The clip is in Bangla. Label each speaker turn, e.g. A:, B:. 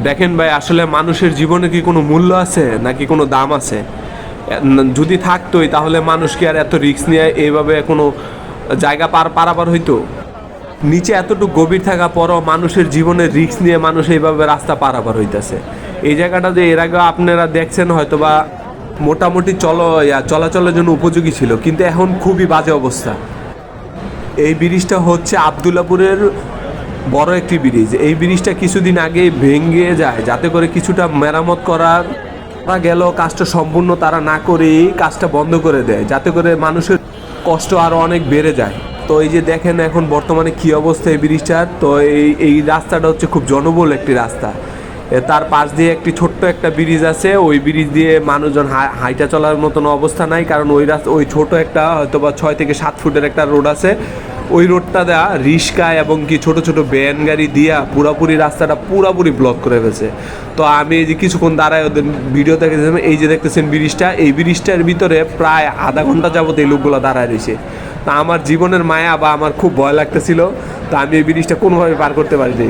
A: দেখেন ভাই, আসলে মানুষের জীবনে কি কোনো মূল্য আছে নাকি কোনো দাম আছে? যদি থাকতোই তাহলে মানুষ কি আর এত রিস্ক নিয়ে এইভাবে কোনো জায়গা পারাপার হইতো? নিচে এতটুকু গভীর থাকা পরও মানুষের জীবনের রিস্ক নিয়ে মানুষ এইভাবে রাস্তা পারাপার হইতেছে। এই জায়গাটা যে এর আগে আপনারা দেখছেন হয়তো বা মোটামুটি চলাচলের জন্য উপযোগী ছিল, কিন্তু এখন খুবই বাজে অবস্থা। এই ব্রিজটা হচ্ছে আবদুল্লাপুরের বড় একটি ব্রিজ। এই ব্রিজটা কিছুদিন আগে ভেঙে যায়, যাতে করে কিছুটা মেরামত করার গেল, কাজটা সম্পূর্ণ তারা না করেই কাজটা বন্ধ করে দেয়, যাতে করে মানুষের কষ্ট আরও অনেক বেড়ে যায়। তো এই যে দেখেন এখন বর্তমানে কী অবস্থা এই ব্রিজটার। তো এই রাস্তাটা হচ্ছে খুব জনবহুল একটি রাস্তা। তার পাশ দিয়ে একটি ছোট্ট একটা ব্রিজ আছে, ওই ব্রিজ দিয়ে মানুষজন হাইটা চলার মতন অবস্থা নাই, কারণ ওই ছোট একটা হয়তো বা 6 থেকে 7 ফুটের একটা রোড আছে। ওই রোডটা দেওয়া রিক্সা এবং কি ছোট ছোট ভ্যান গাড়ি দিয়া পুরাপুরি রাস্তাটা পুরাপুরি ব্লক করে ফেলছে। তো আমি এই যে কিছুক্ষণ দাঁড়ায় ওদের ভিডিও দেখেছিলাম, এই যে দেখতেছেন ব্রিজটা, এই ব্রিজটার ভিতরে প্রায় আধা ঘন্টা যাবত এই লোকগুলো দাঁড়ায় রয়েছে। তা আমার জীবনের মায়া বা আমার খুব ভয় লাগতেছিল, তো আমি এই ব্রিজটা কোনোভাবে পার করতে পারিনি।